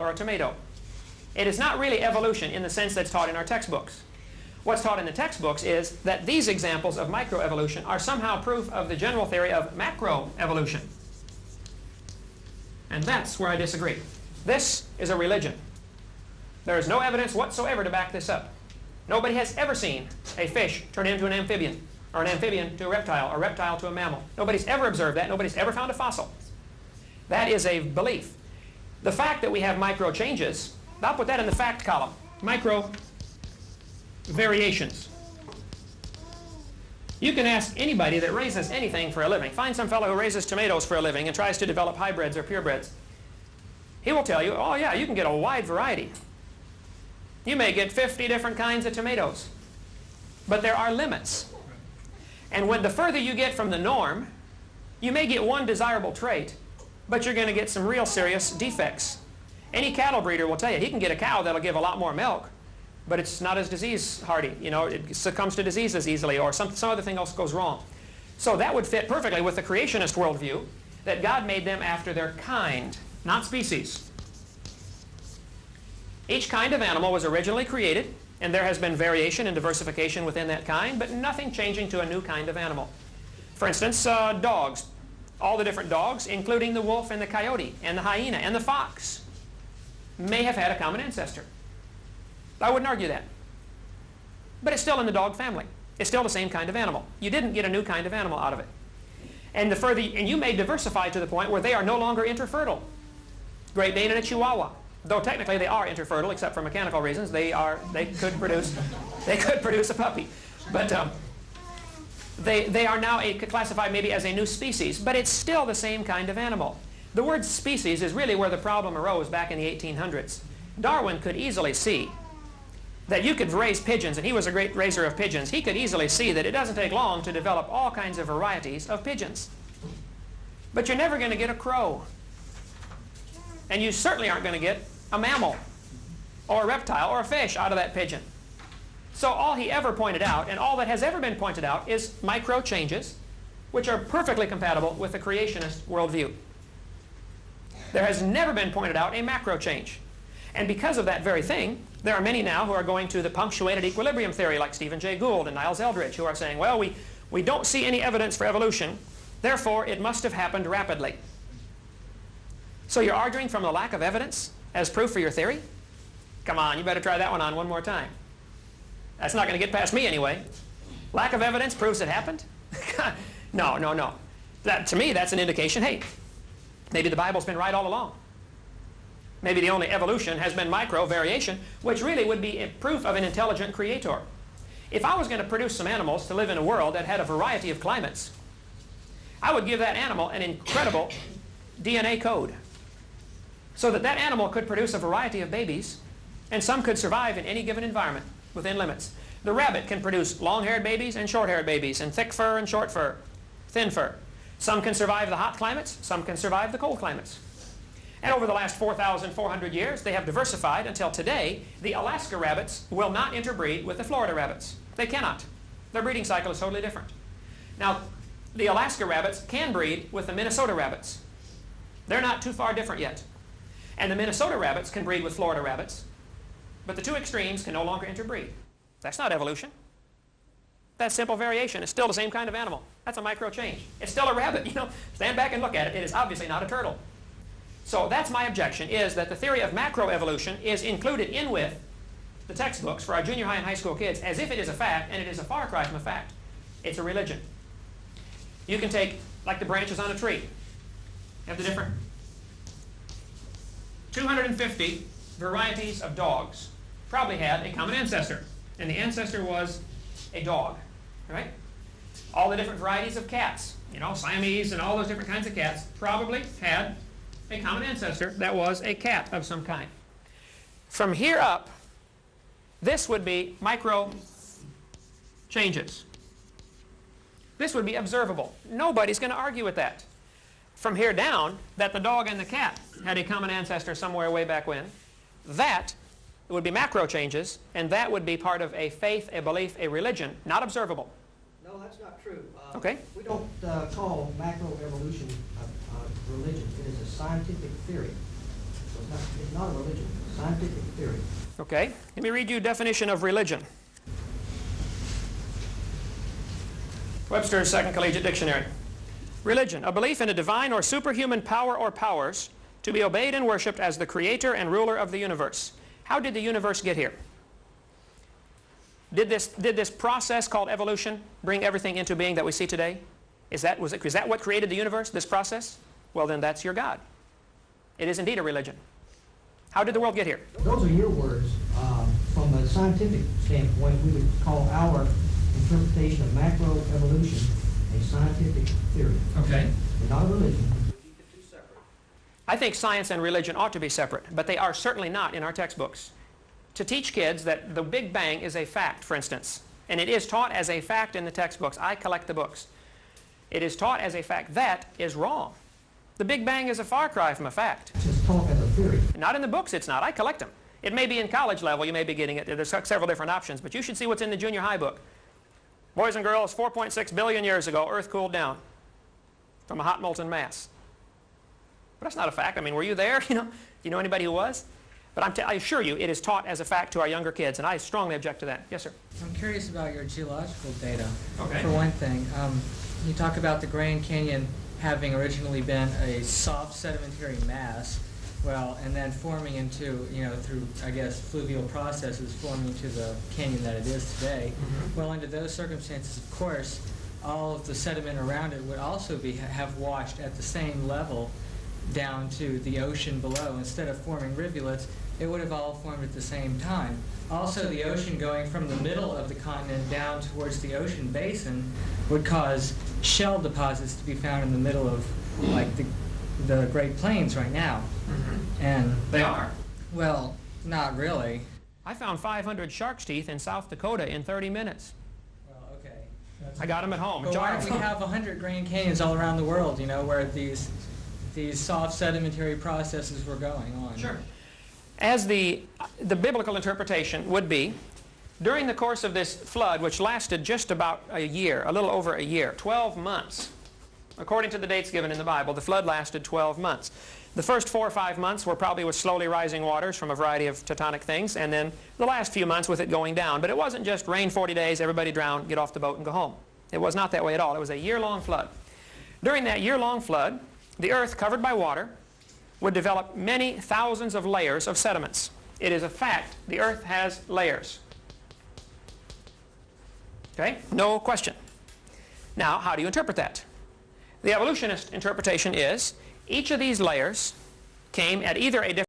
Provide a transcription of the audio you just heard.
or a tomato. It is not really evolution in the sense that's taught in our textbooks. What's taught in the textbooks is that these examples of microevolution are somehow proof of the general theory of macroevolution. And that's where I disagree. This is a religion. There is no evidence whatsoever to back this up. Nobody has ever seen a fish turn into an amphibian, or an amphibian to a reptile, or a reptile to a mammal. Nobody's ever observed that. Nobody's ever found a fossil. That is a belief. The fact that we have micro changes, I'll put that in the fact column. Micro variations. You can ask anybody that raises anything for a living. Find some fellow who raises tomatoes for a living and tries to develop hybrids or purebreds. He will tell you, oh yeah, you can get a wide variety. You may get 50 different kinds of tomatoes. But there are limits. And when the further you get from the norm, you may get one desirable trait, but you're going to get some real serious defects. Any cattle breeder will tell you he can get a cow that'll give a lot more milk, but it's not as disease hardy. You know, it succumbs to diseases easily, or some other thing else goes wrong. So that would fit perfectly with the creationist worldview, that God made them after their kind, not species. Each kind of animal was originally created, and there has been variation and diversification within that kind, but nothing changing to a new kind of animal. For instance, dogs. All the different dogs, including the wolf and the coyote and the hyena and the fox, may have had a common ancestor. I wouldn't argue that. But it's still in the dog family. It's still the same kind of animal. You didn't get a new kind of animal out of it. And you may diversify to the point where they are no longer interfertile. Great Dane and a Chihuahua. Though technically they are interfertile, except for mechanical reasons, they could produce a puppy. But they are now classified maybe as a new species, but it's still the same kind of animal. The word species is really where the problem arose back in the 1800s. Darwin could easily see that you could raise pigeons, and he was a great raiser of pigeons. He could easily see that it doesn't take long to develop all kinds of varieties of pigeons. But you're never going to get a crow. And you certainly aren't going to get a mammal or a reptile or a fish out of that pigeon. So all he ever pointed out, and all that has ever been pointed out, is micro changes, which are perfectly compatible with the creationist worldview. There has never been pointed out a macro change. And because of that very thing, there are many now who are going to the punctuated equilibrium theory, like Stephen Jay Gould and Niles Eldredge, who are saying, well, we don't see any evidence for evolution, therefore it must have happened rapidly. So you're arguing from the lack of evidence as proof for your theory? Come on, you better try that one more time. That's not going to get past me anyway. Lack of evidence proves it happened? No. To me, that's an indication, hey, maybe the Bible's been right all along. Maybe the only evolution has been micro variation, which really would be a proof of an intelligent creator. If I was going to produce some animals to live in a world that had a variety of climates, I would give that animal an incredible DNA code, so that that animal could produce a variety of babies, and some could survive in any given environment within limits. The rabbit can produce long-haired babies and short-haired babies, and thick fur and short fur, thin fur. Some can survive the hot climates, some can survive the cold climates. And over the last 4,400 years, they have diversified until today. The Alaska rabbits will not interbreed with the Florida rabbits. They cannot. Their breeding cycle is totally different. Now, the Alaska rabbits can breed with the Minnesota rabbits. They're not too far different yet. And the Minnesota rabbits can breed with Florida rabbits, but the two extremes can no longer interbreed. That's not evolution. That's simple variation. It's still the same kind of animal. That's a micro change. It's still a rabbit. You know, stand back and look at it. It is obviously not a turtle. So that's my objection, is that the theory of macroevolution is included in with the textbooks for our junior high and high school kids as if it is a fact, and it is a far cry from a fact. It's a religion. You can take, like the branches on a tree, have the different 250 varieties of dogs probably had a common ancestor, and the ancestor was a dog, right? All the different varieties of cats, you know, Siamese and all those different kinds of cats probably had a common ancestor that was a cat of some kind. From here up, this would be micro changes. This would be observable. Nobody's going to argue with that. From here down, that the dog and the cat had a common ancestor somewhere way back when, that would be macro changes, and that would be part of a faith, a belief, a religion, not observable. No, that's not true. Okay. We don't call macroevolution a religion. It is a scientific theory. So It's not a religion. It's a scientific theory. Okay. Let me read you a definition of religion. Webster's Second Collegiate Dictionary. Religion, a belief in a divine or superhuman power or powers to be obeyed and worshipped as the creator and ruler of the universe. How did the universe get here? Did this process called evolution bring everything into being that we see today? Is that what created the universe, this process? Well, then that's your God. It is indeed a religion. How did the world get here? Those are your words. From a scientific standpoint, we would call our interpretation of macroevolution a scientific theory. Okay. But not a religion. I think science and religion ought to be separate, but they are certainly not in our textbooks. To teach kids that the Big Bang is a fact, for instance, and it is taught as a fact in the textbooks. I collect the books. It is taught as a fact. That is wrong. The Big Bang is a far cry from a fact. It's just taught as a theory. Not in the books, it's not. I collect them. It may be in college level, you may be getting it. There's several different options, but you should see what's in the junior high book. Boys and girls, 4.6 billion years ago, Earth cooled down from a hot molten mass. But that's not a fact. I mean, were you there? Do you know anybody who was? But I assure you, it is taught as a fact to our younger kids, and I strongly object to that. Yes, sir? I'm curious about your geological data. Okay. For one thing, you talk about the Grand Canyon having originally been a soft sedimentary mass, well, and then forming into, through, I guess, fluvial processes, forming into the canyon that it is today. Mm-hmm. Well, under those circumstances, of course, all of the sediment around it would also have washed at the same level down to the ocean below. Instead of forming rivulets, it would have all formed at the same time. Also, the ocean going from the middle of the continent down towards the ocean basin would cause shell deposits to be found in the middle of, like, the Great Plains right now. Mm-hmm. And They are. well, not really. I found 500 shark's teeth in South Dakota in 30 minutes. Well, okay. I got them at home. But why don't we have 100 Grand Canyons all around the world, where these soft sedimentary processes were going on? Sure. As the biblical interpretation would be, during the course of this flood, which lasted just about a year, a little over a year, 12 months, according to the dates given in the Bible, the flood lasted 12 months. The first 4 or 5 months were probably with slowly rising waters from a variety of tectonic things, and then the last few months with it going down. But it wasn't just rain 40 days, everybody drown, get off the boat and go home. It was not that way at all. It was a year-long flood. During that year-long flood, the earth covered by water would develop many thousands of layers of sediments. It is a fact. The earth has layers. Okay? No question. Now, how do you interpret that? The evolutionist interpretation is each of these layers came at either a different